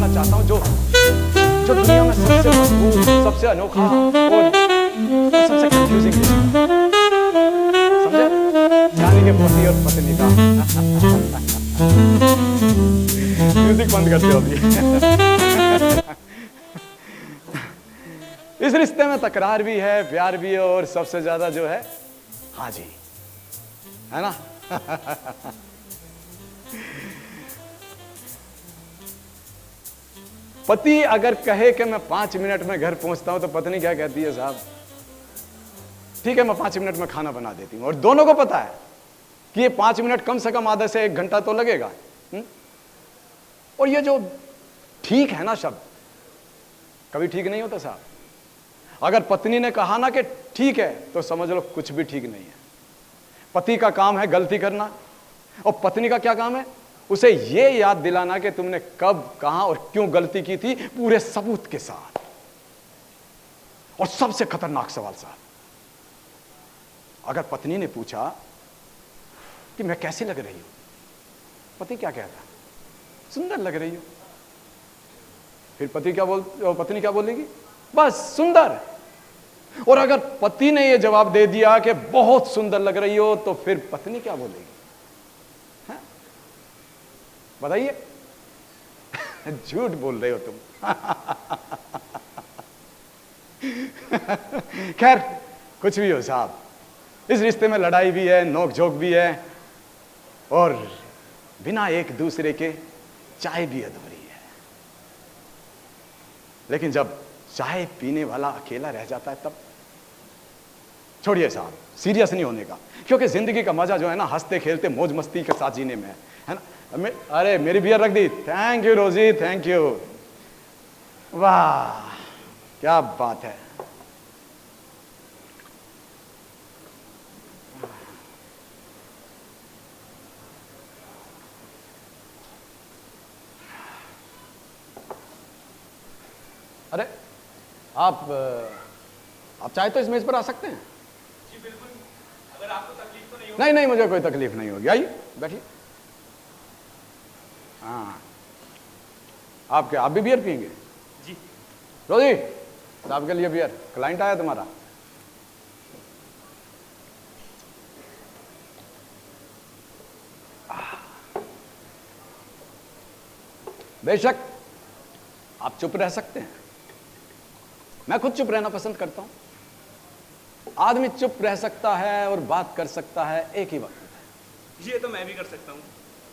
बताना चाहता हूं, जो जो दुनिया में सबसे मजबूत, सबसे अनोखा और सबसे कंफ्यूजिंग है, समझे? यानी कि पति और पत्नी का। म्यूजिक बंद करते हो अभी। इस रिश्ते में तकरार भी है, प्यार भी है, और सबसे ज्यादा जो है हाँ जी, है ना? पति अगर कहे कि मैं 5 मिनट में घर पहुंचता हूं, तो पत्नी क्या कहती है? साहब ठीक है, मैं 5 मिनट में खाना बना देती हूं। और दोनों को पता है कि ये 5 मिनट कम से कम आधा से 1 घंटा तो लगेगा। और ये जो ठीक है ना शब्द कभी ठीक नहीं होता साहब। अगर पत्नी ने कहा ना कि ठीक है, तो समझ लो कुछ भी ठीक नहीं है। पति का काम है गलती करना, और पत्नी का क्या काम है? उसे यह याद दिलाना कि तुमने कब, कहां और क्यों गलती की थी, पूरे सबूत के साथ। और सबसे खतरनाक सवाल साहब, अगर पत्नी ने पूछा कि मैं कैसी लग रही हूं, पति क्या कहता? सुंदर लग रही हो। फिर पत्नी क्या बोलेगी? बस सुंदर। और अगर पति ने यह जवाब दे दिया कि बहुत सुंदर लग रही हो, तो फिर पत्नी क्या बोलेगी? बताइए। झूठ बोल रहे हो तुम। खैर कुछ भी हो साहब, इस रिश्ते में लड़ाई भी है, नोक झोंक भी है, और बिना एक दूसरे के चाय भी अधूरी है। लेकिन जब चाय पीने वाला अकेला रह जाता है, तब छोड़िए साहब, सीरियस नहीं होने का, क्योंकि जिंदगी का मजा जो है ना, हंसते खेलते मौज मस्ती के साथ जीने में है ना? अरे मेरी बियर रख दी। थैंक यू रोजी, थैंक यू। वाह क्या बात है। अरे आप चाहे तो इस मेज पर आ सकते हैं। जी बिल्कुल, अगर आपको तकलीफ तो नहीं होगी। नहीं नहीं, मुझे कोई तकलीफ नहीं होगी। आइए बैठिए। हाँ, आप भी बियर पियेंगे? जी। रोजी, साहब के लिए बियर। क्लाइंट आया तुम्हारा? बेशक आप चुप रह सकते हैं, मैं खुद चुप रहना पसंद करता हूं। आदमी चुप रह सकता है और बात कर सकता है एक ही वक्त। ये तो मैं भी कर सकता हूं।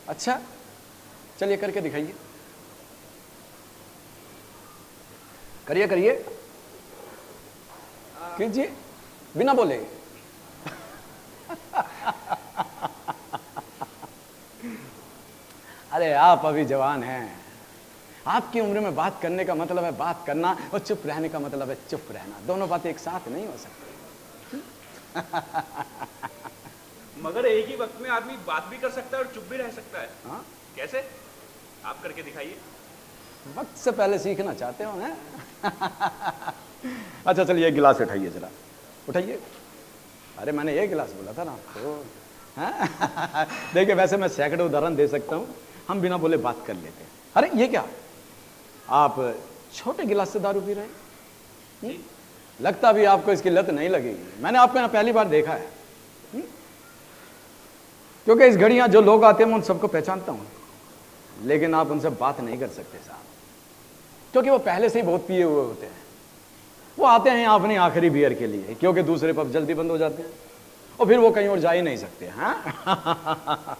अच्छा चलिए करके दिखाइए। करिए करिए, कीजिए बिना बोले। अरे आप अभी जवान हैं, आपकी उम्र में बात करने का मतलब है बात करना, और चुप रहने का मतलब है चुप रहना। दोनों बातें एक साथ नहीं हो सकती। मगर एक ही वक्त में आदमी बात भी कर सकता है और चुप भी रह सकता है। हाँ? कैसे? आप करके दिखाइए। वक्त से पहले सीखना चाहते हो हैं? अच्छा चलिए एक गिलास उठाइए, जरा उठाइए। अरे मैंने एक गिलास बोला था ना आपको। हाँ? देखिए वैसे मैं सैकड़ों उदाहरण दे सकता हूँ, हम बिना बोले बात कर लेते हैं। अरे ये क्या, आप छोटे गिलास से दारू पी रहे हैं? लगता भी आपको इसकी लत नहीं लगेगी। मैंने आपको यहाँ पहली बार देखा है, क्योंकि इस घड़ियां जो लोग आते हैं मैं उन सबको पहचानता हूं, लेकिन आप उनसे बात नहीं कर सकते साहब, क्योंकि वो पहले से ही बहुत पिए हुए होते हैं। वो आते हैं यहाँ अपनी आखिरी बियर के लिए, क्योंकि दूसरे पब जल्दी बंद हो जाते हैं और फिर वो कहीं और जा ही नहीं सकते। हाँ?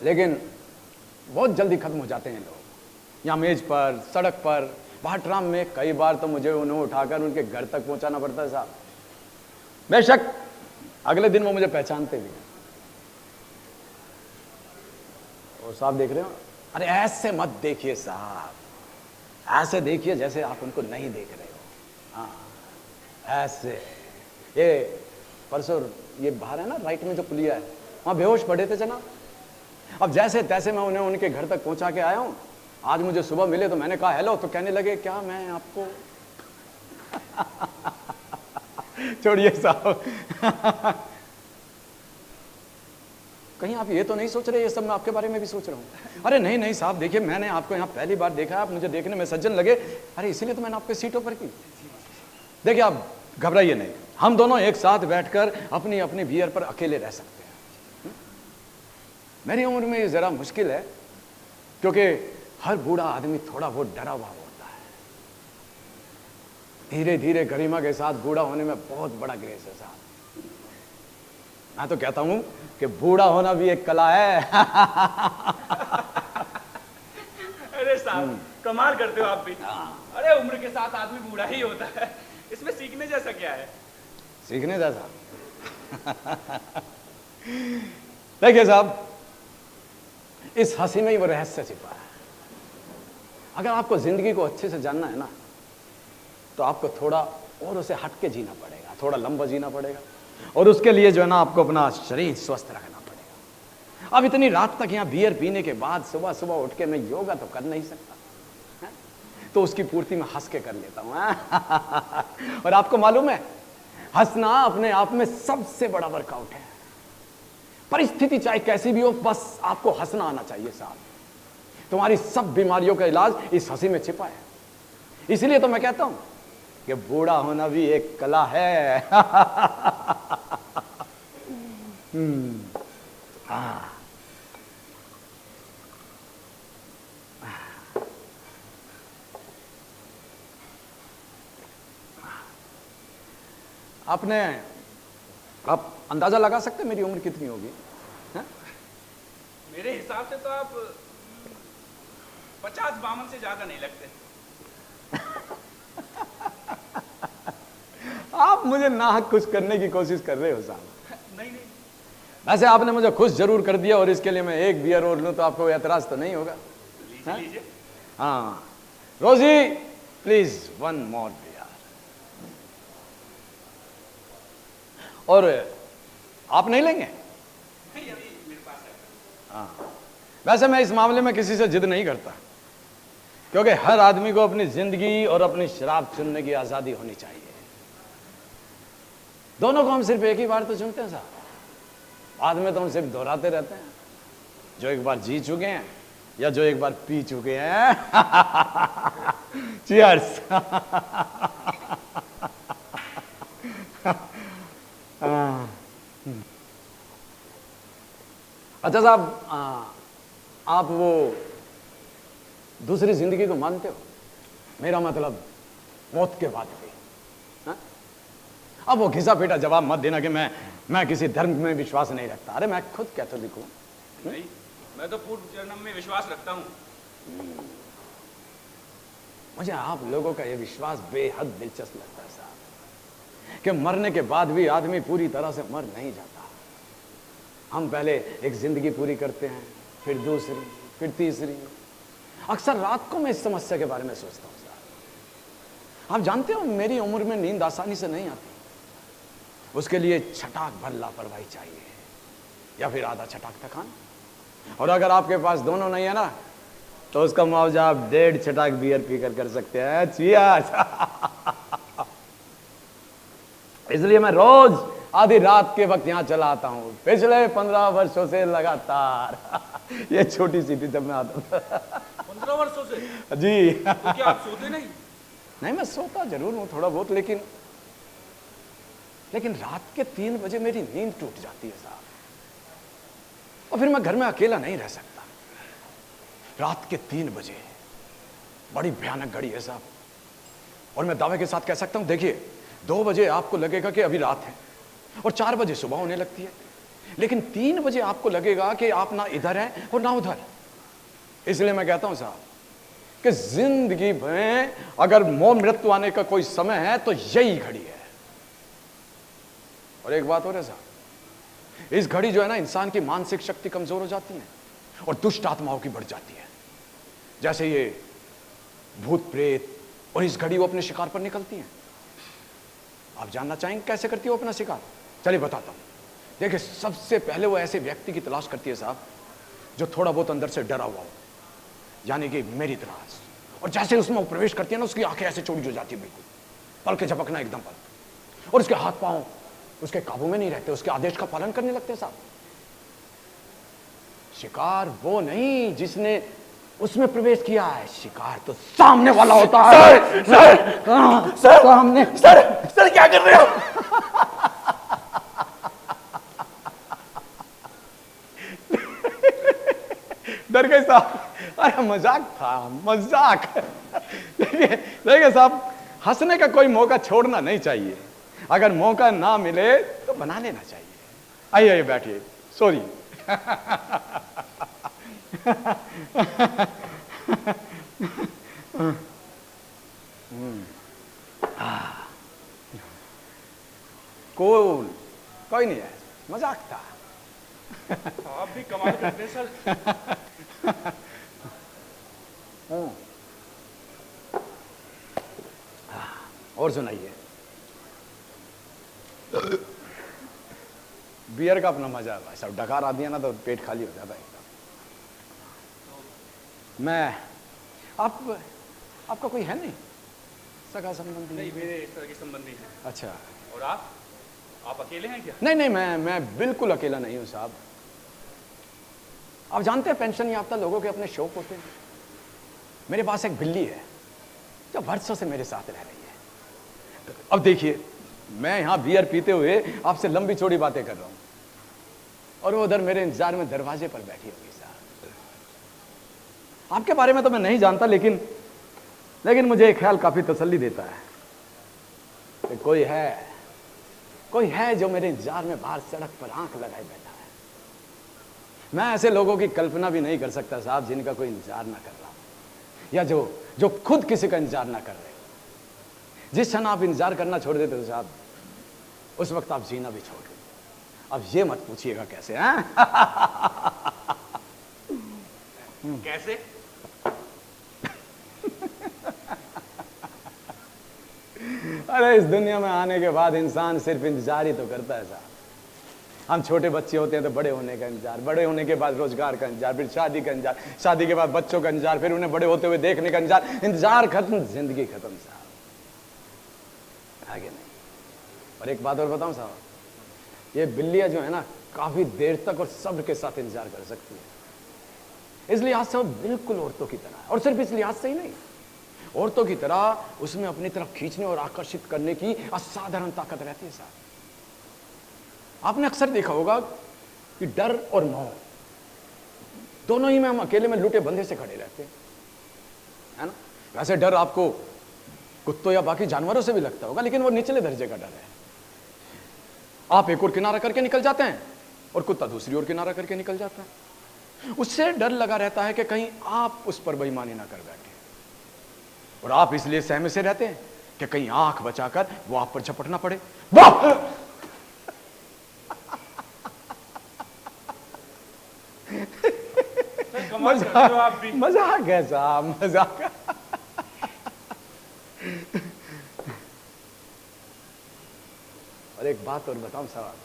लेकिन बहुत जल्दी खत्म हो जाते हैं लोग। यहाँ मेज पर, सड़क पर, बाहर ट्राम में, कई बार तो मुझे उन्हें उठाकर उनके घर तक पहुंचाना पड़ता है साहब। बेशक अगले दिन वो मुझे पहचानते भी हैं। और साहब देख रहे हो? अरे ऐसे मत देखिए साहब, ऐसे देखिए जैसे आप उनको नहीं देख रहे हो। हाँ ऐसे। ये परसों ये बाहर है ना, राइट में जो पुलिया है, वहाँ बेहोश पड़े थे जनाब। अब जैसे तैसे मैं उन्हें उनके घर तक पहुंचा के आया हूँ। आज मुझे सुबह मिले तो मैंने कहा हेलो, तो कहने लगे क्या मैं आपको छोड़िए साहब। कहीं आप ये तो नहीं सोच रहे ये सब मैं आपके बारे में भी सोच रहा हूँ? अरे नहीं नहीं साहब, देखिए मैंने आपको यहाँ पहली बार देखा, आप मुझे देखने में सज्जन लगे, अरे इसीलिए तो मैंने आपके सीटों पर की। देखिए आप घबराइए नहीं, हम दोनों एक साथ बैठकर अपनी अपनी बियर पर अकेले रह सकते हैं। मेरी उम्र में ये जरा मुश्किल है, क्योंकि हर बूढ़ा आदमी थोड़ा बहुत डरा हुआ होता है। धीरे धीरे गरिमा के साथ बूढ़ा होने में बहुत बड़ा ग्रेस है साहब। मैं तो कहता हूं कि बूढ़ा होना भी एक कला है। अरे साहब कमाल करते हो आप भी। अरे उम्र के साथ आदमी बूढ़ा ही होता है, इसमें सीखने जैसा क्या है? सीखने जैसा देखिए साहब, इस हंसी में ही वो रहस्य छिपा है। अगर आपको जिंदगी को अच्छे से जानना है ना, तो आपको थोड़ा और उसे हट के जीना पड़ेगा, थोड़ा लंबा जीना पड़ेगा, और उसके लिए जो है ना आपको अपना शरीर स्वस्थ रखना पड़ेगा। अब इतनी रात तक यहाँ बियर पीने के बाद सुबह सुबह उठ के मैं योगा तो कर नहीं सकता है? तो उसकी पूर्ति मैं हंस के कर लेता हूँ। और आपको मालूम है, हंसना अपने आप में सबसे बड़ा वर्कआउट है। परिस्थिति चाहे कैसी भी हो, बस आपको हंसना आना चाहिए साहब। तुम्हारी सब बीमारियों का इलाज इस हंसी में छिपा है। इसलिए तो मैं कहता हूं कि बूढ़ा होना भी एक कला है। आपने आप अंदाजा लगा सकते हैं मेरी उम्र कितनी होगी? मेरे हिसाब से तो आप 50-52 से ज्यादा नहीं लगते। आप मुझे नाहक खुश करने की कोशिश कर रहे हो साहब। नहीं नहीं, वैसे आपने मुझे खुश जरूर कर दिया, और इसके लिए मैं एक बियर और लूं तो आपको एतराज तो नहीं होगा? लीजिए लीजिए। हाँ रोजी, प्लीज वन मोर बियर। और आप नहीं लेंगे? नहीं, अभी मेरे पास है। हाँ, वैसे मैं इस मामले में किसी से जिद नहीं करता, क्योंकि हर आदमी को अपनी जिंदगी और अपनी शराब चुनने की आजादी होनी चाहिए। दोनों को हम सिर्फ एक ही बार तो चुनते हैं साहब, बाद में तो हम सिर्फ दोहराते रहते हैं। जो एक बार जी चुके हैं या जो एक बार पी चुके हैं। चीयर्स। अच्छा साहब, आप वो दूसरी जिंदगी को मानते हो? मेरा मतलब मौत के बाद भी। हाँ? अब वो घिसा पीटा जवाब मत देना कि मैं किसी धर्म में विश्वास नहीं रखता। अरे मैं खुद कैथोलिक हूं। नहीं, मैं तो पूर्व जन्म में विश्वास रखता हूँ। मुझे आप लोगों का ये विश्वास बेहद दिलचस्प लगता है साहब, कि मरने के बाद भी आदमी पूरी तरह से मर नहीं जाता। हम पहले एक जिंदगी पूरी करते हैं, फिर दूसरी, फिर तीसरी। अक्सर रात को मैं इस समस्या के बारे में सोचता हूँ साहब। आप जानते हो, मेरी उम्र में नींद आसानी से नहीं आती। उसके लिए छटाक भर लापरवाही चाहिए, या फिर आधा छटाक थकान। और अगर आपके पास दोनों नहीं है ना, तो उसका मुआवजा आप 1.5 छटाक बियर पीकर कर सकते हैं। चीयर्स। इसलिए मैं रोज आधी रात के वक्त यहां चला आता हूं, पिछले 15 वर्षों से लगातार। ये छोटी सी थी जब मैं आता था। 15 वर्षों से? जी। तो क्या आप सोते नहीं? नहीं, मैं सोता जरूर हूं थोड़ा बहुत, लेकिन रात के 3 बजे मेरी नींद टूट जाती है साहब, और फिर मैं घर में अकेला नहीं रह सकता। रात के 3 बजे बड़ी भयानक घड़ी है साहब। और मैं दावे के साथ कह सकता हूं, देखिए 2 बजे आपको लगेगा कि अभी रात है, और 4 बजे सुबह होने लगती है, लेकिन 3 बजे आपको लगेगा कि आप ना इधर हैं और ना उधर। इसलिए मैं कहता हूं साहब कि जिंदगी में अगर मौत मृत्यु आने का कोई समय है तो यही घड़ी है। और एक बात और है साहब, इस घड़ी जो है ना, इंसान की मानसिक शक्ति कमजोर हो जाती है और दुष्ट आत्माओं की बढ़ जाती है। जैसे ये भूत प्रेत, और इस घड़ी वो अपने शिकार पर निकलती हैं। आप जानना चाहेंगे कैसे करती है वो अपना शिकार? चलिए बताता हूं। देखिए, सबसे पहले वो ऐसे व्यक्ति की तलाश करती है साहब, जो थोड़ा बहुत अंदर से डरा हुआ हो, यानी कि मेरी तरह। और जैसे उसमें वो प्रवेश करती है ना, उसकी आंखें ऐसे चौड़ी हो जाती है, बिल्कुल पल के झपकना एकदम पल, और उसके हाथ पांव उसके काबू में नहीं रहते, उसके आदेश का पालन करने लगते हैं साहब। शिकार वो नहीं जिसने उसमें प्रवेश किया है, शिकार तो सामने वाला होता है। सर सामने। सर क्या कर रहे हो? डर गए साहब। अरे मजाक था, मजाक। देखिए साहब, हंसने का कोई मौका छोड़ना नहीं चाहिए। अगर मौका ना मिले तो बना लेना चाहिए। आइए आइए बैठिए। सॉरी। कूल, कोई नहीं है, मजाक था। आप भी कमाल करते हैं सर। और सुनाइए। बियर का अपना मजा है सब, डकार आ दिया ना तो पेट खाली हो जाता है एकदम। मैं आपका कोई है नहीं सगा संबंधी? नहीं, मेरे इस तरह के संबंधी हैं। अच्छा। और आप अकेले हैं क्या? नहीं नहीं, मैं बिल्कुल अकेला नहीं हूं साहब। आप जानते हैं पेंशन याफ्ता लोगों के अपने शौक होते हैं। मेरे पास एक बिल्ली है जो वर्षों से मेरे साथ रह रही है। अब देखिए, मैं यहां बियर पीते हुए आपसे लंबी चौड़ी बातें कर रहा हूं और वो उधर मेरे इंतजार में दरवाजे पर बैठी होगी साहब। आपके बारे में तो मैं नहीं जानता, लेकिन मुझे एक ख्याल काफी तसल्ली देता है कि कोई है जो मेरे इंतजार में बाहर सड़क पर आंख लगाए बैठा है। मैं ऐसे लोगों की कल्पना भी नहीं कर सकता साहब जिनका कोई इंतजार ना कर रहा, या जो खुद किसी का इंतजार ना कर रहे। जिस क्षण आप इंतजार करना छोड़ देते हो साहब, उस वक्त आप जीना भी छोड़ देते। अब ये मत पूछिएगा कैसे हैं? कैसे? अरे इस दुनिया में आने के बाद इंसान सिर्फ इंतजार ही तो करता है साहब। हम छोटे बच्चे होते हैं तो बड़े होने का इंतजार, बड़े होने के बाद रोजगार का इंतजार, फिर शादी का इंतजार, शादी के बाद बच्चों का इंतजार, फिर उन्हें बड़े होते हुए देखने का इंतजार। इंतजार खत्म, जिंदगी खत्म साहब, आगे नहीं। और एक बात और बताऊं साहब, ये बिल्लियां जो है ना, काफी देर तक और सब्र के साथ इंतजार कर सकती है। इस लिहाज से वो बिल्कुल औरतों की तरह है। और सिर्फ इस लिहाज से ही नहीं, औरतों की तरह उसमें अपनी तरफ खींचने और आकर्षित करने की असाधारण ताकत रहती है साहब। आपने अक्सर देखा होगा कि डर और मोह दोनों ही में हम अकेले में लूटे बंधे से खड़े रहते हैं, है ना। वैसे डर आपको कुत्तों या बाकी जानवरों से भी लगता होगा, लेकिन वो निचले दर्जे का डर है। आप एक और किनारा करके निकल जाते हैं और कुत्ता दूसरी ओर किनारा करके निकल जाता है। उससे डर लगा रहता है कि कहीं आप उस पर बेईमानी ना कर बैठे, और आप इसलिए सहमे से रहते हैं कि कहीं आंख बचाकर वो आप पर झपट ना पड़े। वाह! मजाक है साहब, मजाक। और एक बात और बताऊं साहब,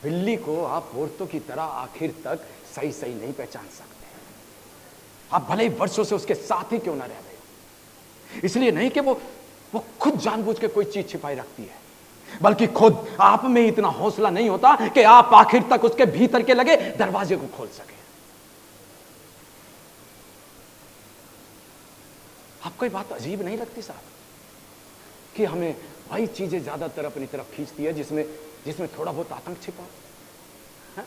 बिल्ली को आप औरतों की तरह आखिर तक सही सही नहीं पहचान सकते। आप भले ही वर्षों से उसके साथ ही क्यों ना रह रहे हो। इसलिए नहीं कि वो खुद जानबूझ के कोई चीज छिपाई रखती है, बल्कि खुद आप में इतना हौसला नहीं होता कि आप आखिर तक उसके भीतर के लगे दरवाजे को खोल सके। आपको ये बात अजीब नहीं लगती साहब कि हमें वही चीजें ज्यादातर अपनी तरफ खींचती है जिसमें थोड़ा बहुत आतंक छिपा है?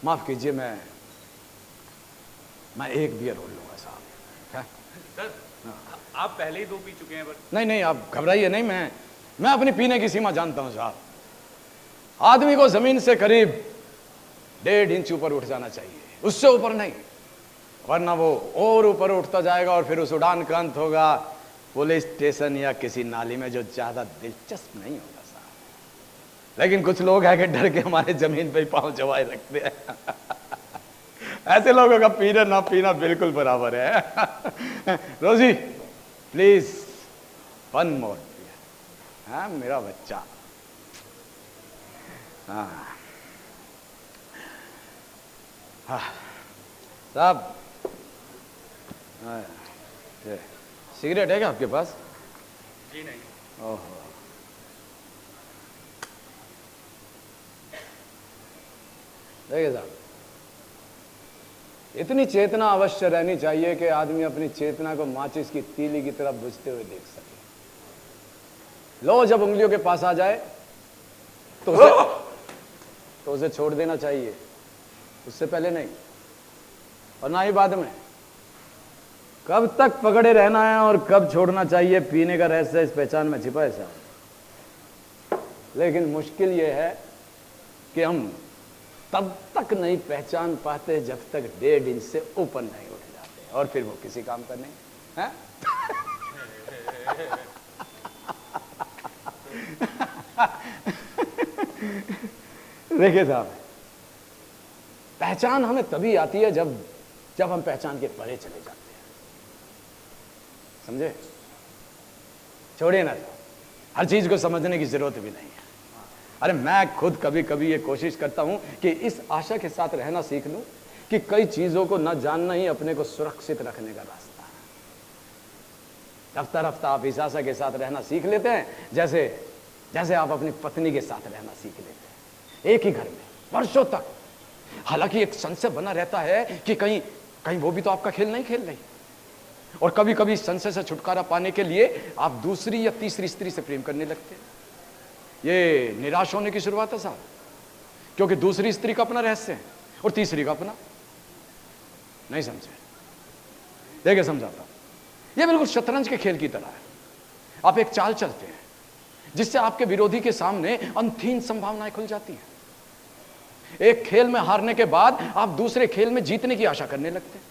माफ कीजिए, मैं एक बियर और लूंगा साहब। सर, आप पहले ही 2 पी चुके हैं। बस नहीं, आप घबराइए नहीं, मैं अपनी पीने की सीमा जानता हूं साहब। आदमी को जमीन से करीब 1.5 इंच ऊपर उठ जाना चाहिए, उससे ऊपर नहीं, वरना वो और ऊपर उठता जाएगा और फिर उस उड़ान का अंत होगा पुलिस स्टेशन या किसी नाली में, जो ज्यादा दिलचस्प नहीं होगा साहब। लेकिन कुछ लोग हैं कि डर के हमारे जमीन पे ही पांव जमाए रखते हैं। ऐसे लोगों का पीना ना पीना बिल्कुल बराबर है। रोजी प्लीज 1 मोर। हाँ मेरा बच्चा। हाँ साहब, सिगरेट है क्या आपके पास? जी नहीं। ओहो, देखिए साहब, इतनी चेतना अवश्य रहनी चाहिए कि आदमी अपनी चेतना को माचिस की तीली की तरफ बुझते हुए देख सके। लो जब उंगलियों के पास आ जाए तो उसे छोड़ देना चाहिए, उससे पहले नहीं और ना ही बाद में। कब तक पकड़े रहना है और कब छोड़ना चाहिए, पीने का रहस्य इस पहचान में छिपा है साहब। लेकिन मुश्किल यह है कि हम तब तक नहीं पहचान पाते जब तक 1.5 इंच से ऊपर नहीं उठ जाते, और फिर वो किसी काम का नहीं है। देखिए साहब, पहचान हमें तभी आती है जब हम पहचान के परे चले जाते हैं, समझे? छोड़िए ना, हर चीज को समझने की जरूरत भी नहीं है। अरे मैं खुद कभी कभी ये कोशिश करता हूं कि इस आशा के साथ रहना सीख लूं कि कई चीजों को न जानना ही अपने को सुरक्षित रखने का रास्ता है। रफ्ता रफ्ता आप इस आशा के साथ रहना सीख लेते हैं जैसे आप अपनी पत्नी के साथ रहना सीख लेते हैं, एक ही घर में वर्षों तक। हालांकि एक संशय बना रहता है कि कहीं वो भी तो आपका खेल नहीं खेल रही, और कभी कभी संशय से छुटकारा पाने के लिए आप दूसरी या तीसरी स्त्री से प्रेम करने लगते हैं। ये निराश होने की शुरुआत है साहब, क्योंकि दूसरी स्त्री का अपना रहस्य है और तीसरी का अपना। नहीं समझे? देखिए समझाता हूं, यह बिल्कुल शतरंज के खेल की तरह है। आप एक चाल चलते हैं जिससे आपके विरोधी के सामने अनंत संभावनाएं खुल जाती हैं। एक खेल में हारने के बाद आप दूसरे खेल में जीतने की आशा करने लगते हैं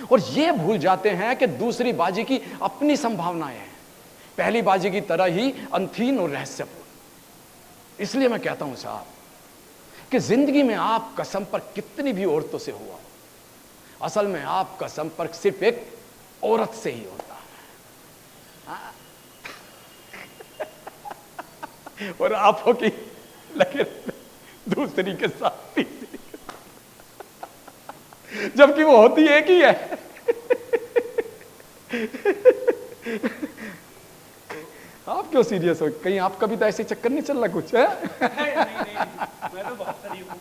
और यह भूल जाते हैं कि दूसरी बाजी की अपनी संभावनाएं हैं, पहली बाजी की तरह ही अनंत और रहस्यपूर्ण। इसलिए मैं कहता हूं साहब कि जिंदगी में आपका संपर्क कितनी भी औरतों से हुआ हो, असल में आपका संपर्क सिर्फ एक औरत से ही होता है। और आंखों की लगे दूसरी के साथ, तीसरी के साथ, जबकि वो होती एक ही है। आप क्यों सीरियस हो? कहीं आपका भी तो ऐसे चक्कर नहीं चल रहा कुछ है? नहीं, मैं तो बहुत करीब हूँ।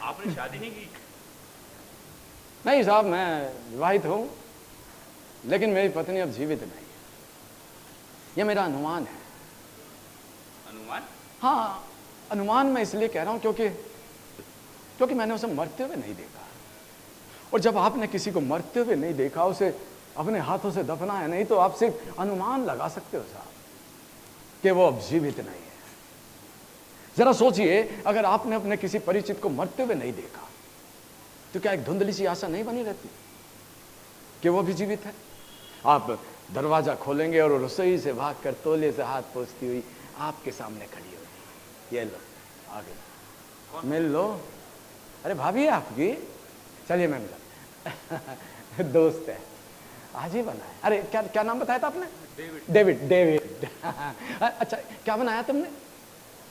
आपने शादी नहीं की? नहीं साहब, मैं विवाहित हूं, लेकिन मेरी पत्नी अब जीवित नहीं है। यह मेरा अनुमान है। अनुमान? हाँ, अनुमान मैं इसलिए कह रहा हूं क्योंकि मैंने उसे मरते हुए नहीं देखा, और जब आपने किसी को मरते हुए नहीं देखा, उसे अपने हाथों से दफनाया नहीं, तो आप सिर्फ अनुमान लगा सकते हो साहब कि वो अब जीवित नहीं है। जरा सोचिए, अगर आपने अपने किसी परिचित को मरते हुए नहीं देखा तो क्या एक धुंधली सी आशा नहीं बनी रहती कि वो भी जीवित है? आप दरवाजा खोलेंगे और रसोई से भागकर तौलिए से हाथ पोंछती हुई आपके सामने खड़ी होगी, ये लो आगे मिल लो। अरे भाभी है आपकी, चलिए मैं मिला। दोस्त है, आज ही बना है। अरे क्या नाम बताया था आपने? डेविड। अच्छा, क्या बनाया तुमने?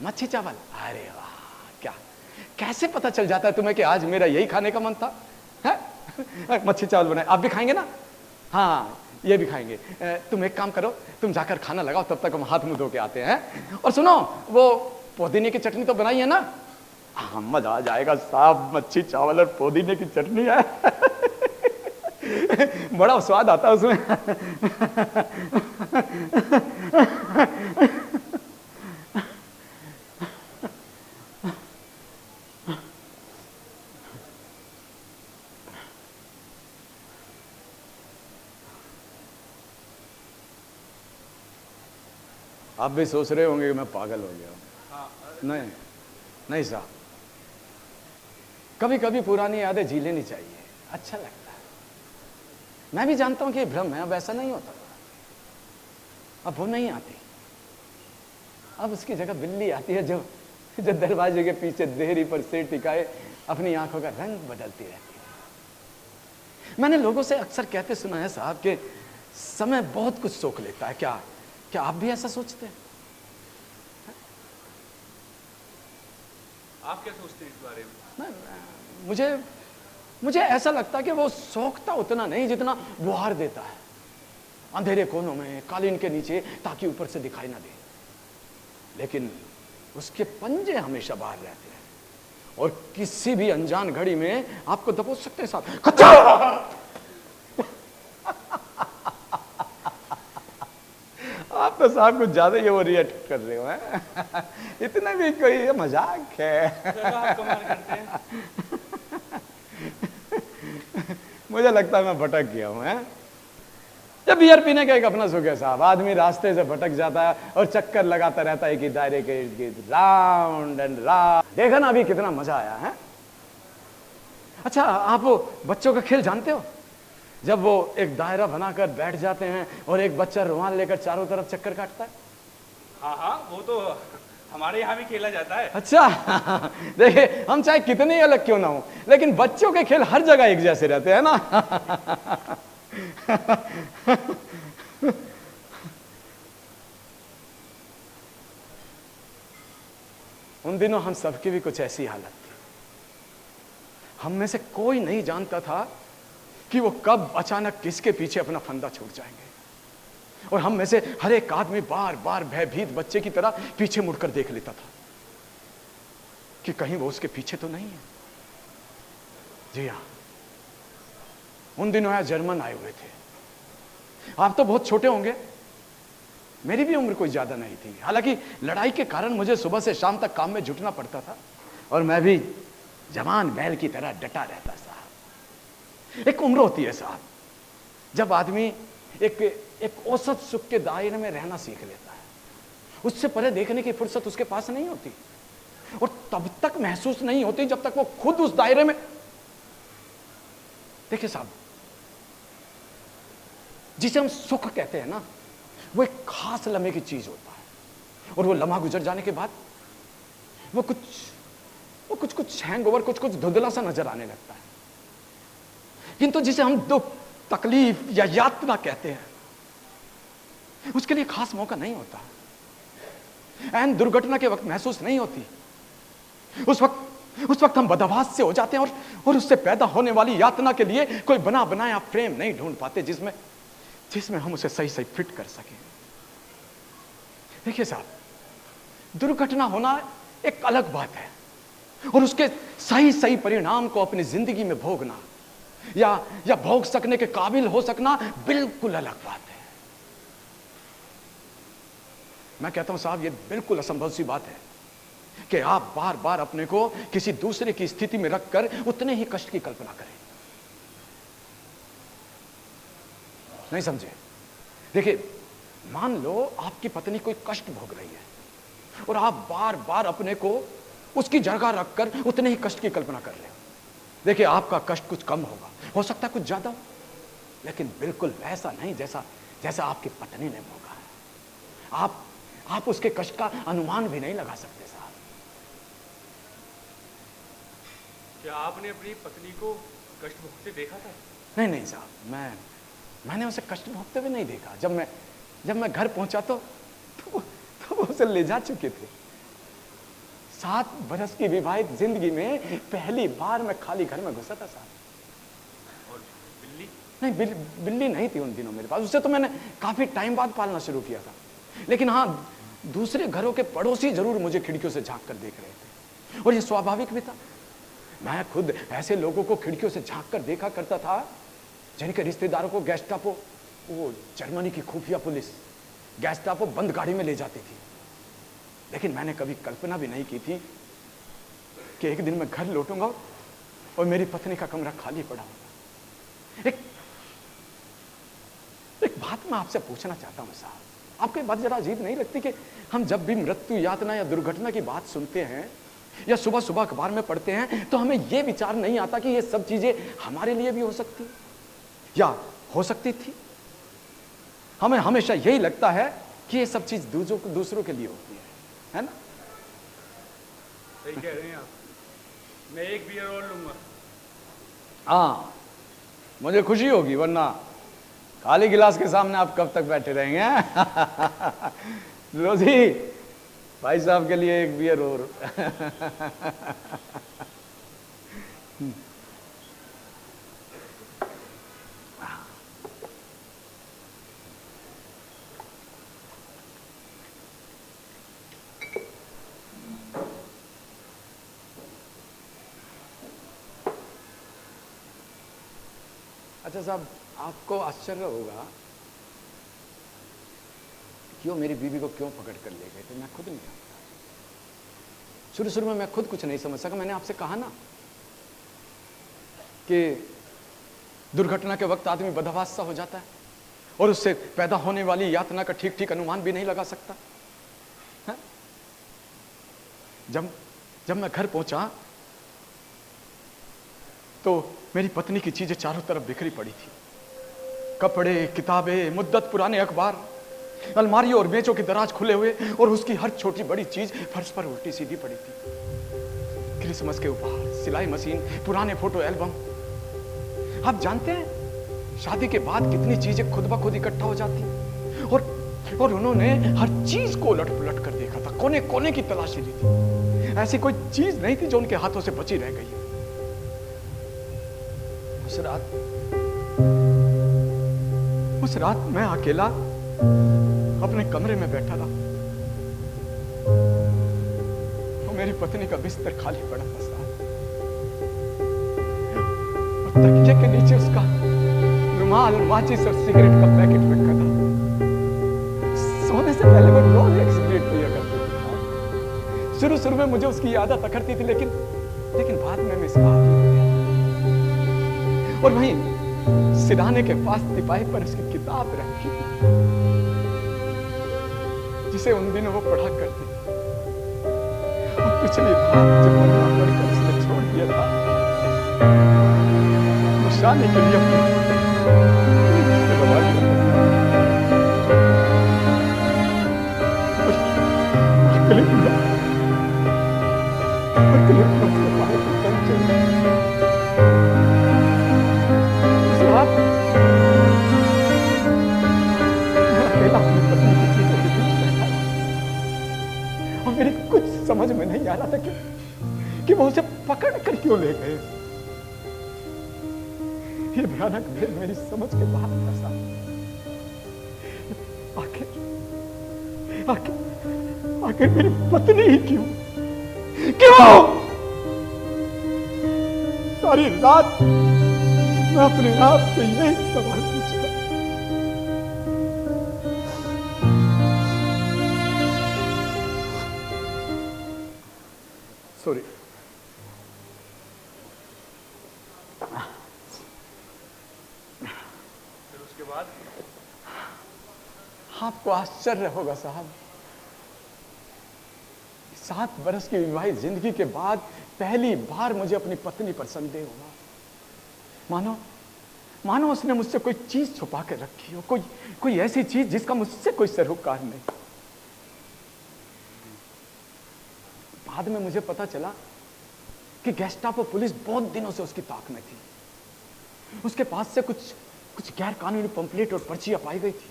मच्छी चावल। अरे वाह, क्या कैसे पता चल जाता है तुम्हें कि आज मेरा यही खाने का मन था? है? मच्छी चावल बनाए। आप भी खाएंगे ना? हाँ, ये भी खाएंगे। तुम एक काम करो, तुम जाकर खाना लगाओ, तब तक हम हाथ मुंह धो के आते हैं। और सुनो, वो पुदीने की चटनी तो बनाई है ना? हाँ, मजा आ जाएगा साहब, मच्छी चावल और पुदीने की चटनी है। बड़ा स्वाद आता है उसमें। आप भी सोच रहे होंगे कि मैं पागल हो गया हूं। नहीं साहब, कभी कभी पुरानी यादें जी लेनी चाहिए, अच्छा लगता है। मैं भी जानता हूं कि ये भ्रम है, अब ऐसा नहीं होता। अब वो नहीं आती, अब उसकी जगह बिल्ली आती है जो दरवाजे के पीछे देहरी पर सिर टिकाए अपनी आंखों का रंग बदलती रहती है। मैंने लोगों से अक्सर कहते सुना है साहब कि समय बहुत कुछ सोख लेता है। क्या आप भी ऐसा सोचते हैं? आप क्या सोचते हैं इस बारे में? मुझे ऐसा लगता है कि वो सोखता उतना नहीं जितना बुहार देता है अंधेरे कोनों में, कालीन के नीचे, ताकि ऊपर से दिखाई ना दे। लेकिन उसके पंजे हमेशा बाहर रहते हैं और किसी भी अनजान घड़ी में आपको दबोच सकते हैं साहब। खच्चा! आप तो साहब कुछ ज्यादा ही वो रिएक्ट कर रहे हो हैं। इतना भी कोई मजाक है। आप कमाल करते हैं। मुझे लगता है मैं भटक गया हूं। जब बियर पीने का एक अपना सुख है साहब, आदमी रास्ते से भटक जाता है और चक्कर लगाता रहता है कि दायरे के इर्द गिर्द, राउंड एंड राउंड। देखा ना अभी कितना मजा आया है। अच्छा, आप वो बच्चों का खेल जानते हो? जब वो एक दायरा बनाकर बैठ जाते हैं और एक बच्चा रुमाल लेकर चारों तरफ चक्कर काटता है। हाँ हाँ, वो तो हमारे यहाँ भी खेला जाता है। अच्छा, देखिए हम चाहे कितने ही अलग क्यों ना हो, लेकिन बच्चों के खेल हर जगह एक जैसे रहते हैं ना। उन दिनों हम सबकी भी कुछ ऐसी हालत थी। हम में से कोई नहीं जानता था कि वो कब अचानक किसके पीछे अपना फंदा छूट जाएंगे, और हम में से हर एक आदमी बार बार भयभीत बच्चे की तरह पीछे मुड़कर देख लेता था कि कहीं वो उसके पीछे तो नहीं है। जी हाँ, उन दिनों यहाँ जर्मन आए हुए थे। आप तो बहुत छोटे होंगे, मेरी भी उम्र कोई ज्यादा नहीं थी। हालांकि लड़ाई के कारण मुझे सुबह से शाम तक काम में जुटना पड़ता था और मैं भी जवान बैल की तरह डटा रहता साहब। एक उम्र होती है साहब जब आदमी एक औसत सुख के दायरे में रहना सीख लेता है। उससे परे देखने की फुर्सत उसके पास नहीं होती, और तब तक महसूस नहीं होती जब तक वो खुद उस दायरे में। देखिए साहब, जिसे हम सुख कहते हैं ना, वो एक खास लम्हे की चीज होता है, और वो लम्हा गुजर जाने के बाद वो कुछ हैंगओवर, कुछ धुंधला सा नजर आने लगता है। किंतु जिसे हम दुख, तकलीफ या यातना कहते हैं, उसके लिए खास मौका नहीं होता। एन दुर्घटना के वक्त महसूस नहीं होती। उस वक्त हम बदहवास से हो जाते हैं और उससे पैदा होने वाली यातना के लिए कोई बना बनाया फ्रेम नहीं ढूंढ पाते जिसमें हम उसे सही सही फिट कर सके। देखिए साहब, दुर्घटना होना एक अलग बात है, और उसके सही सही परिणाम को अपनी जिंदगी में भोगना या भोग सकने के काबिल हो सकना बिल्कुल अलग बात है। मैं कहता हूं साहब, ये बिल्कुल असंभव सी बात है कि आप बार बार अपने को किसी दूसरे की स्थिति में रखकर उतने ही कष्ट की कल्पना करें। नहीं समझे? देखिए, मान लो आपकी पत्नी कोई कष्ट भोग रही है और आप बार बार अपने को उसकी जगह रखकर उतने ही कष्ट की कल्पना कर रहे हो। देखिए, आपका कष्ट कुछ कम होगा, हो सकता है कुछ ज्यादा हो, लेकिन बिल्कुल वैसा नहीं जैसा आपकी पत्नी ने भोगा है। आप उसके कष्ट का अनुमान भी नहीं लगा सकते साहब। क्या आपने अपनी पत्नी को कष्ट भोगते देखा था? नहीं साहब, मैंने उसे कष्ट भोगते हुए नहीं देखा। जब मैं घर पहुंचा तो वो उसे ले जा चुके थे। 7 बरस की विवाहित जिंदगी में पहली बार मैं खाली घर में घुसा था साहब। और बिल्ली? नहीं, बिल्ली नहीं थी उन दिनों मेरे पास। उसे तो मैंने काफी टाइम बाद पालना शुरू किया था। लेकिन हाँ, दूसरे घरों के पड़ोसी जरूर मुझे खिड़कियों से झांक कर देख रहे थे, और ये स्वाभाविक भी था। मैं खुद ऐसे लोगों को खिड़कियों से झांक कर देखा करता था जिनके रिश्तेदारों को गैस्टापो, वो जर्मनी की खुफिया पुलिस गैस्टापो बंद गाड़ी में ले जाती थी। लेकिन मैंने कभी कल्पना भी नहीं की थी कि एक दिन मैं घर लौटूंगा और मेरी पत्नी का कमरा खाली पड़ा होगा। एक बात मैं आपसे पूछना चाहता हूं साहब, आपको ये बात जरा अजीब नहीं लगती कि हम जब भी मृत्यु, यातना या दुर्घटना की बात सुनते हैं या सुबह सुबह अखबार में पढ़ते हैं, तो हमें यह विचार नहीं आता कि ये सब चीजें हमारे लिए भी हो सकती या हो सकती थी। हमें हमेशा यही लगता है कि ये सब चीज दूसरों के लिए होती है ना? सही कह रहे हैं आप। मैं एक बियर और लूंगा। हाँ, मुझे खुशी होगी, वरना खाली गिलास के सामने आप कब तक बैठे रहेंगे? रोजी, भाई साहब के लिए एक बियर और। अच्छा साहब, आपको आश्चर्य होगा कि वो मेरी बीवी को क्यों पकड़ कर ले गए थे, मैं खुद नहीं जानता। शुरू शुरू में मैं खुद कुछ नहीं समझ सका। मैंने आपसे कहा ना कि दुर्घटना के वक्त आदमी बदहवास सा हो जाता है और उससे पैदा होने वाली यातना का ठीक ठीक अनुमान भी नहीं लगा सकता है? जब मैं घर पहुंचा तो मेरी पत्नी की चीजें चारों तरफ बिखरी पड़ी थी। कपड़े, किताबें, मुद्दत पुराने अखबार, अलमारियों और मेजों के दराज खुले हुए और उसकी हर छोटी बड़ी चीज फर्श पर उल्टी सीधी पड़ी थी। क्रिसमस के उपहार, सिलाई मशीन, पुराने फोटो एल्बम। आप जानते हैं शादी के बाद कितनी चीजें खुद ब खुद इकट्ठा हो जाती और उन्होंने हर चीज को उलट पुलट कर देखा था, कोने कोने की तलाशी ली थी। ऐसी कोई चीज नहीं थी जो उनके हाथों से बची रह गई। उस रात मैं अकेला अपने कमरे में बैठा रहा और मेरी पत्नी का बिस्तर खाली पड़ा था साहब। और तकिए के नीचे उसका रुमाल, माचिस और सिगरेट का पैकेट रखा था। सोने से पहले वो रोज एक सिगरेट पिया करती थी। शुरू शुरू में मुझे उसकी आदत अखरती थी, लेकिन बाद में मैं इसका आदी हो गया। और वहीं सिराने के पास तिपाही पर उसकी किताब रखी थी जिसे उन दिनों वो पढ़ा करती थी। और पिछली बार जब वो ना पढ़कर उसने छोड़ दिया था, वो शादी के लिए समझ में नहीं आ रहा था कि वो उसे पकड़ कर क्यों ले गए। ये भयानक भेद मेरी समझ के बाहर था साहब। आखिर मेरी पत्नी ही क्यों सारी रात मैं अपने आप से यही सवाल पूछता। सॉरी। फिर उसके बाद आपको आश्चर्य होगा साहब, 7 बरस की विवाहित जिंदगी के बाद पहली बार मुझे अपनी पत्नी पर संदेह हुआ। मानो उसने मुझसे कोई चीज छुपा के रखी हो, कोई ऐसी चीज जिसका मुझसे कोई सरोकार नहीं। बाद में मुझे पता चला कि गेस्टापो पुलिस बहुत दिनों से उसकी ताक में थी। उसके पास से कुछ गैर कानूनी पंपलेट और पर्चियां पाई गई थी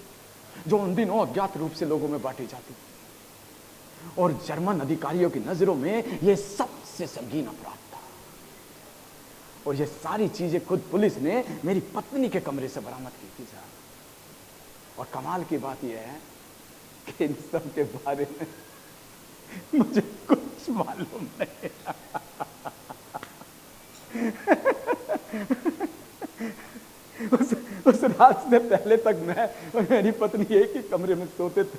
जो उन दिनों अज्ञात रूप से लोगों में बांटी जाती थी। और जर्मन अधिकारियों की नजरों में यह सबसे संगीन अपराध था। और ये सारी चीजें खुद पुलिस ने मेरी पत्नी के कमरे से बरामद की थी साहब। और कमाल की बात यह है कि इन सब के बारे में मुझे कुछ मालूम नहीं। उस रात से पहले तक मैं और मेरी पत्नी एक ही कमरे में सोते थे,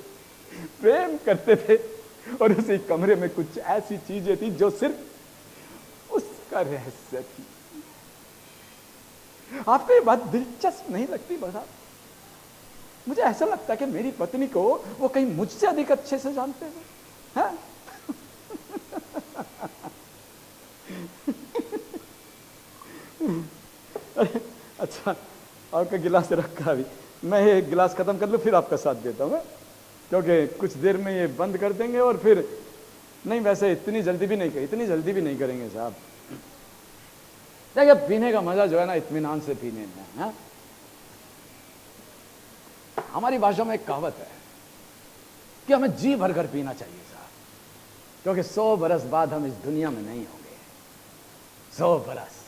प्रेम करते थे, और उसी कमरे में कुछ ऐसी चीजें थी जो सिर्फ उसका रहस्य थी। आपको ये बात दिलचस्प नहीं लगती? बता, मुझे ऐसा लगता है कि मेरी पत्नी को वो कहीं मुझसे अधिक अच्छे से जानते हैं। हाँ? अरे अच्छा, आपका गिलास रखा अभी, मैं ये गिलास खत्म कर लूं फिर आपका साथ देता हूँ, क्योंकि कुछ देर में ये बंद कर देंगे और फिर नहीं, वैसे इतनी जल्दी भी नहीं करेंगे साहब। देखिए, पीने का मजा जो है ना, इत्मीनान से पीने में है। हमारी भाषा में एक कहावत है कि हमें जी भर कर पीना चाहिए साहब, क्योंकि 100 बरस बाद हम इस दुनिया में नहीं होंगे। 100 बरस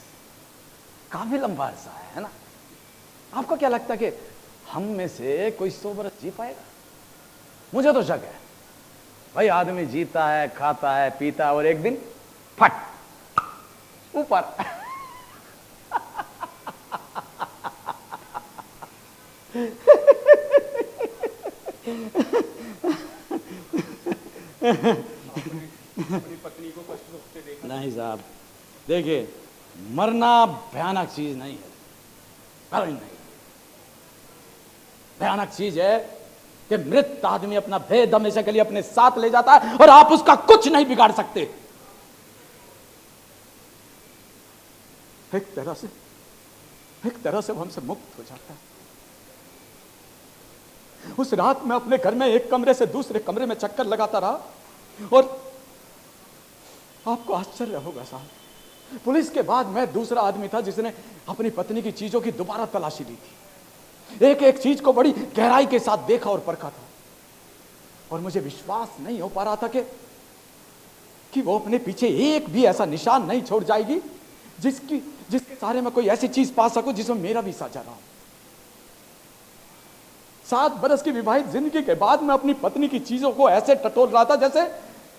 काफी लंबा अरसा है ना? आपको क्या लगता है कि हम में से कोई 100 बरस जी पाएगा? मुझे तो शक है भाई। आदमी जीता है, खाता है, पीता है और एक दिन फट ऊपर। अपनी पत्नी को कष्ट होते देखा। नहीं साहब, देखिए मरना भयानक चीज नहीं है, कभी नहीं। भयानक चीज है कि मृत आदमी अपना भेद हमेशा के लिए अपने साथ ले जाता है और आप उसका कुछ नहीं बिगाड़ सकते। एक तरह से वो हमसे मुक्त हो जाता है। उस रात में अपने घर में एक कमरे से दूसरे कमरे में चक्कर लगाता रहा और आपको आश्चर्य होगा साहब, पुलिस के बाद मैं दूसरा आदमी था जिसने अपनी पत्नी की चीजों की दोबारा तलाशी ली थी। एक एक चीज को बड़ी गहराई के साथ देखा और परखा था और मुझे विश्वास नहीं हो पा रहा था कि वो अपने पीछे एक भी ऐसा निशान नहीं छोड़ जाएगी जिसके सहारे में कोई ऐसी चीज पा सकूं जिसमें मेरा भी साझा रहा हो। 7 बरस की विवाहित जिंदगी के बाद मैं अपनी पत्नी की चीजों को ऐसे टटोल रहा था जैसे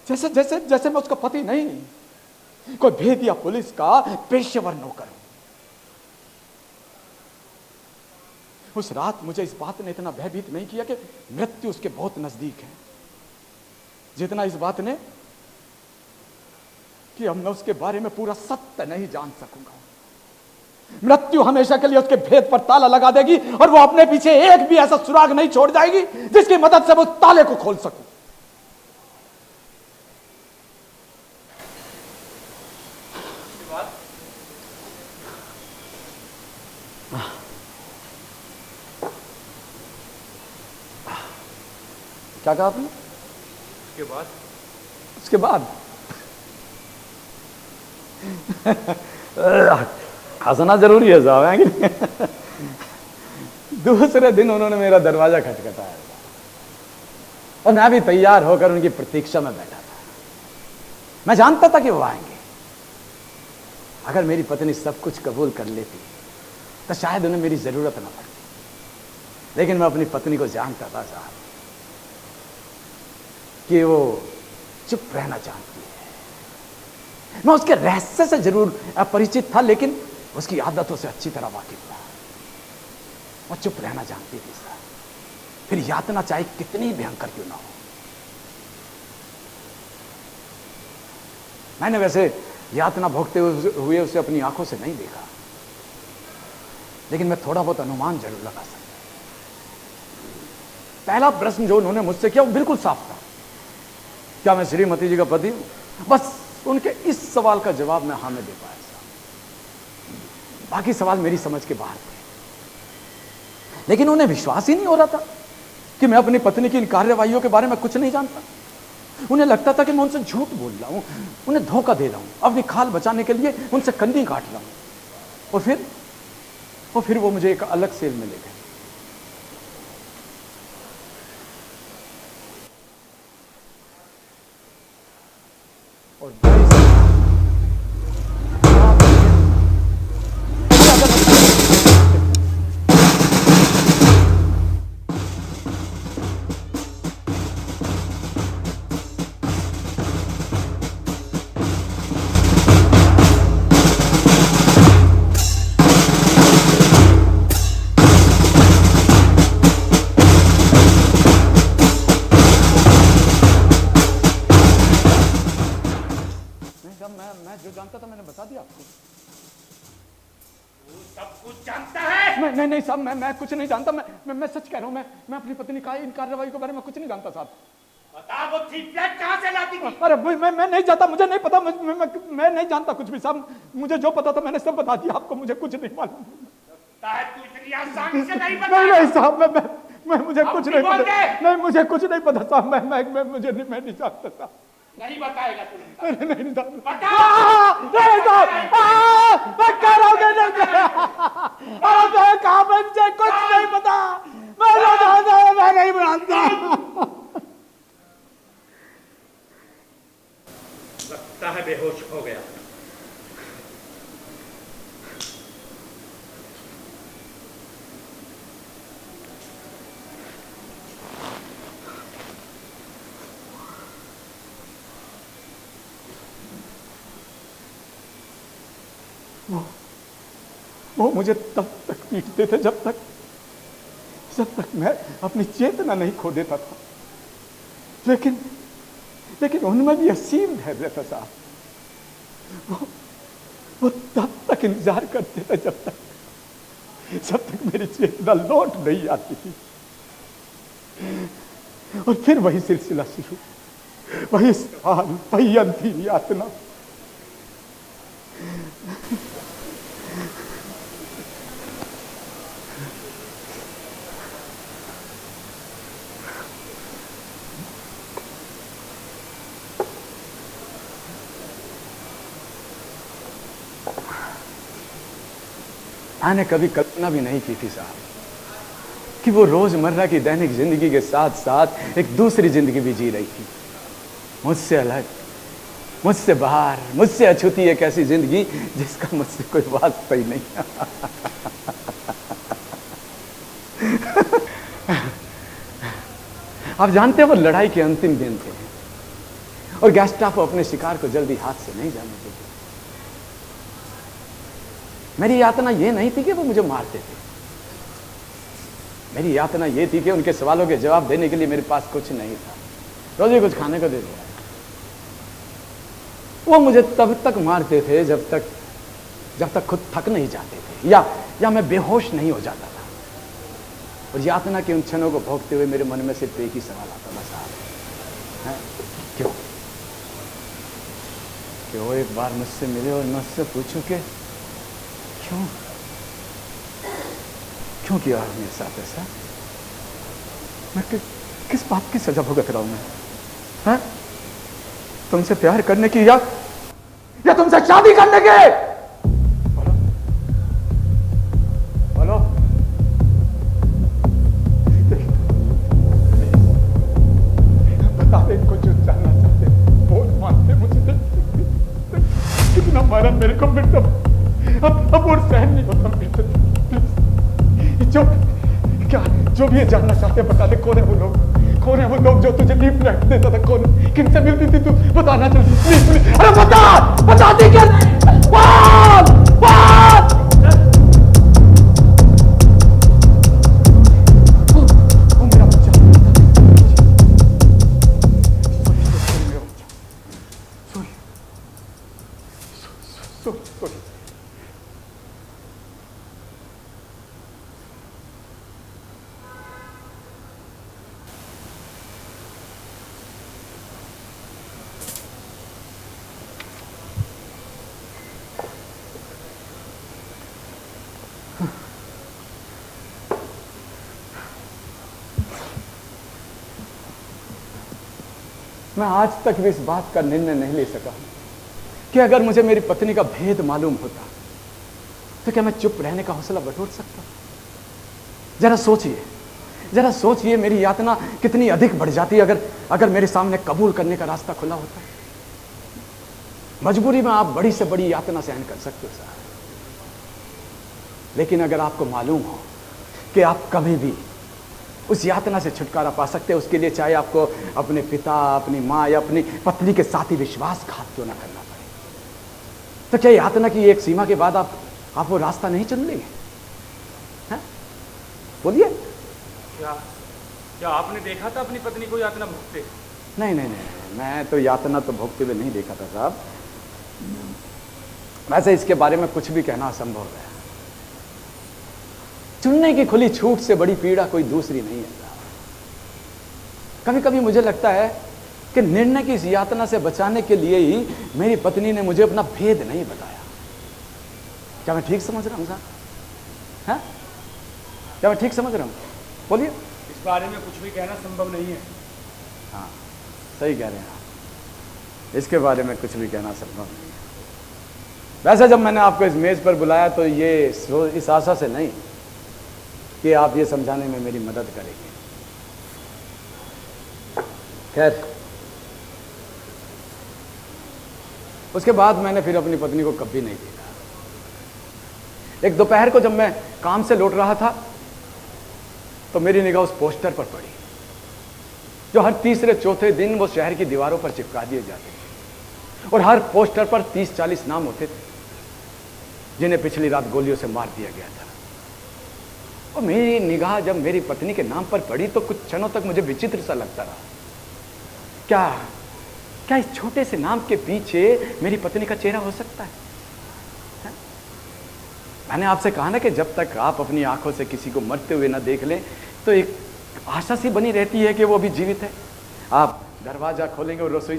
जैसे जैसे जैसे मैं उसका पति नहीं, कोई भेद या पुलिस का पेशेवर नौकर। उस रात मुझे इस बात ने इतना भयभीत नहीं किया कि मृत्यु उसके बहुत नजदीक है, जितना इस बात ने कि अब मैं उसके बारे में पूरा सत्य नहीं जान सकूंगा। मृत्यु हमेशा के लिए उसके भेद पर ताला लगा देगी और वो अपने पीछे एक भी ऐसा सुराग नहीं छोड़ जाएगी जिसकी मदद से वो उस ताले को खोल सकूं। क्या कहा आपने? उसके बाद हंसना जरूरी है साहब, है कि नहीं? दूसरे दिन उन्होंने मेरा दरवाजा खटखटाया और मैं भी तैयार होकर उनकी प्रतीक्षा में बैठा था। मैं जानता था कि वो आएंगे। अगर मेरी पत्नी सब कुछ कबूल कर लेती तो शायद उन्हें मेरी जरूरत ना पड़ती, लेकिन मैं अपनी पत्नी को जानता था साहब कि वो चुप रहना चाहती है। मैं उसके रहस्य से जरूर अपरिचित था, लेकिन उसकी आदतों से अच्छी तरह वाकिफ था। वो चुप रहना जानती थी सर, फिर यातना चाहे कितनी भयंकर क्यों ना हो। मैंने वैसे यातना भोगते हुए उसे अपनी आंखों से नहीं देखा, लेकिन मैं थोड़ा बहुत अनुमान जरूर लगा सकता। पहला प्रश्न जो उन्होंने मुझसे किया वो बिल्कुल साफ था, क्या मैं श्रीमती जी का पति हूं? बस उनके इस सवाल का जवाब मैं हाँ में दे पाया साहब। बाकी सवाल मेरी समझ के बाहर थे, लेकिन उन्हें विश्वास ही नहीं हो रहा था कि मैं अपनी पत्नी की इन कार्यवाहियों के बारे में कुछ नहीं जानता। उन्हें लगता था कि मैं उनसे झूठ बोल रहा हूं, उन्हें धोखा दे रहा हूं, अपनी खाल बचाने के लिए उनसे कंधी काट रहा हूं। और फिर वो मुझे एक अलग सेल में ले गए। और मैं जो जानता था मैंने बता दिया आपको। तू सब कुछ जानता है? नहीं साहब, मैं कुछ नहीं जानता। मैं सच कह रहा हूँ। मैं अपनी पत्नी का इन कार्रवाई के बारे में कुछ नहीं जानता साहब। बता वो थी फ्लैट कहां से लाती थी? अरे मैं नहीं जानता, मुझे नहीं पता। मैं नहीं जानता कुछ भी साहब। मुझे जो पता था मैंने सब बता दिया आपको। मुझे कुछ नहीं मालूम। तू इतनी आसानी से नहीं बता? नहीं साहब, मैं मुझे कुछ नहीं पता। नहीं मुझे कुछ नहीं पता साहब। मैं नहीं जानता साहब। नहीं बताएगा तू? नहीं साहब। बता। नहीं साहब, मैं कह रहा हूँ नहीं। कहा मुझे कुछ नहीं पता। मैं नहीं जानता। लगता है बेहोश हो गया। वो मुझे तब तक पीटते थे जब तक जब तक मैं अपनी चेतना नहीं खो देता था, लेकिन उनमें भी असीम धैर्य था साहब। वो तब तक इंतजार करते थे जब तक मेरी चेतना लौट नहीं आती थी। और फिर वही सिलसिला शुरू, वही सवाल, वही अंतिम यातना। मैंने कभी कल्पना भी नहीं की थी साहब कि वो रोजमर्रा की दैनिक जिंदगी के साथ साथ एक दूसरी जिंदगी भी जी रही थी, मुझसे अलग, मुझसे बाहर, मुझसे अछूती एक ऐसी जिंदगी जिसका मुझसे कोई वास्ता ही नहीं। आप जानते हैं वो लड़ाई के अंतिम दिन थे और गैस्टापो अपने शिकार को जल्दी हाथ से नहीं जाने देते। मेरी यातना ये नहीं थी कि वो मुझे मारते थे, मेरी यातना ये थी कि उनके सवालों के जवाब देने के लिए मेरे पास कुछ नहीं था, रोज ही कुछ खाने को दे दिया। वो मुझे तब तक मारते थे जब तक खुद थक नहीं जाते थे या मैं बेहोश नहीं हो जाता था। और यातना के उन क्षणों को भोगते हुए मेरे मन में सिर्फ एक ही सवाल आता था साहब, क्यों वो एक बार मुझसे मिले और मैं उससे पूछूं कि क्यों किया मेरे साथ ऐसा? मैं किस बात की सजा भुगत रहा हूं मैं? हाँ? तुमसे प्यार करने की या तुमसे शादी करने के? बोलो बता दे इनको जो जानना चाहते, बोल मानते मुझे। कितना मारा मेरे को, बेटा अब और सहन नहीं होता मेरे से। जो भी ये जानना चाहते हैं बता दे, कौन है वो लोग जो तुझे लीव लेटर देता था, कौन, किनसे मिलती थी तू? बताना जल्दी प्लीज। अरे बता दी क्या? मेरा बच्चा, सॉरी। मैं आज तक भी इस बात का निर्णय नहीं ले सका कि अगर मुझे मेरी पत्नी का भेद मालूम होता तो क्या मैं चुप रहने का हौसला बटोर सकता? जरा सोचिए मेरी यातना कितनी अधिक बढ़ जाती अगर मेरे सामने कबूल करने का रास्ता खुला होता। मजबूरी में आप बड़ी से बड़ी यातना सहन कर सकते हो साहब, लेकिन अगर आपको मालूम हो कि आप कभी भी उस यातना से छुटकारा पा सकते हैं, उसके लिए चाहे आपको अपने पिता, अपनी माँ या अपनी पत्नी के साथ ही विश्वासघात क्यों ना करना पड़े, तो क्या यातना की एक सीमा के बाद आप वो रास्ता नहीं चुन लेंगे? बोलिए। क्या आपने देखा था अपनी पत्नी को यातना भोगते? नहीं, मैं तो यातना तो भोगते हुए नहीं देखा था साहब। वैसे इसके बारे में कुछ भी कहना असंभव है। चुनने की खुली छूट से बड़ी पीड़ा कोई दूसरी नहीं है। कभी कभी मुझे लगता है कि निर्णय की इस यातना से बचाने के लिए ही मेरी पत्नी ने मुझे अपना भेद नहीं बताया। क्या मैं ठीक समझ रहा हूं साहब? हाँ, क्या मैं ठीक समझ रहा हूं? बोलिए। इस बारे में कुछ भी कहना संभव नहीं है। हाँ, सही कह रहे हैं आप, इसके बारे में कुछ भी कहना संभव नहीं है। वैसे जब मैंने आपको इस मेज पर बुलाया तो ये इस आशा से नहीं कि आप ये समझाने में मेरी मदद करेंगे। खैर, उसके बाद मैंने फिर अपनी पत्नी को कभी नहीं देखा। एक दोपहर को जब मैं काम से लौट रहा था तो मेरी निगाह उस पोस्टर पर पड़ी जो हर तीसरे चौथे दिन वो शहर की दीवारों पर चिपका दिए जाते थे, और हर पोस्टर पर 30-40 नाम होते थे जिन्हें पिछली रात गोलियों से मार दिया गया था। और मेरी निगाह जब मेरी पत्नी के नाम पर पड़ी तो कुछ क्षणों तक मुझे विचित्र सा लगता रहा। क्या क्या इस छोटे से नाम के पीछे मेरी पत्नी का चेहरा हो सकता है? मैंने आपसे कहा ना कि जब तक आप अपनी आंखों से किसी को मरते हुए ना देख लें तो एक आशा सी बनी रहती है कि वो भी जीवित है। आप दरवाजा खोलेंगे और रसोई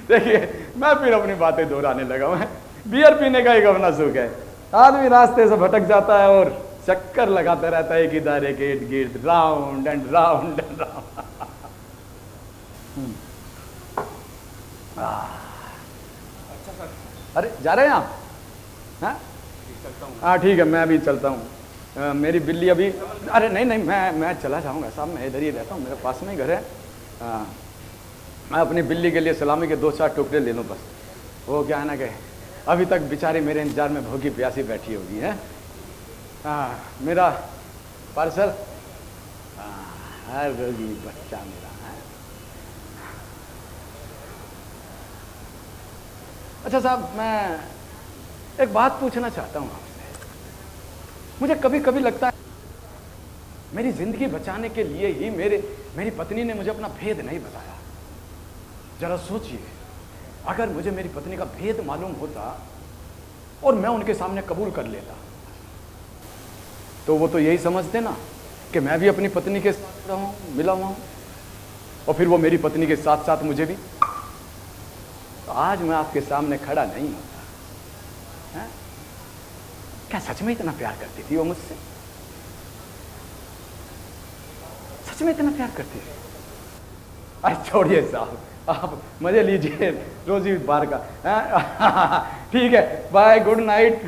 देखिए, मैं फिर अपनी बातें दोहराने लगा। मैं बियर पीने का एक अपना सुख है। आदमी रास्ते से भटक जाता है और चक्कर लगाता रहता है कि दायरे के इर्द गिर्द, round and round and round. अच्छा सर, अरे जा रहे हैं आप? हाँ चलता हूँ। हाँ ठीक है, मैं भी चलता हूँ। मेरी बिल्ली अभी, अरे नहीं नहीं, मैं चला जाऊँगा साहब, मैं इधर ही रहता हूँ, मेरे पास में ही घर है। मैं अपनी बिल्ली के लिए सलामी के 2-4 टुकड़े ले लूँ बस। वो क्या है ना कि अभी तक बेचारी मेरे इंतजार में भूखी प्यासी बैठी होगी है। मेरा पार्सल, हर रोजी बच्चा मेरा है। अच्छा साहब, मैं एक बात पूछना चाहता हूँ आपसे। मुझे कभी कभी लगता है मेरी जिंदगी बचाने के लिए ही मेरी पत्नी ने मुझे अपना भेद नहीं बताया। जरा सोचिए, अगर मुझे मेरी पत्नी का भेद मालूम होता और मैं उनके सामने कबूल कर लेता तो वो तो यही समझते ना कि मैं भी अपनी पत्नी के साथ रहा हूं, मिला हुआ हूं, और फिर वो मेरी पत्नी के साथ साथ मुझे भी। तो आज मैं आपके सामने खड़ा नहीं होता है? क्या सच में इतना प्यार करती थी वो मुझसे? सच में इतना प्यार करती थी? अरे छोड़िए साहब, आप मजे लीजिए रोजी बार का। ठीक है, बाय, गुड नाइट।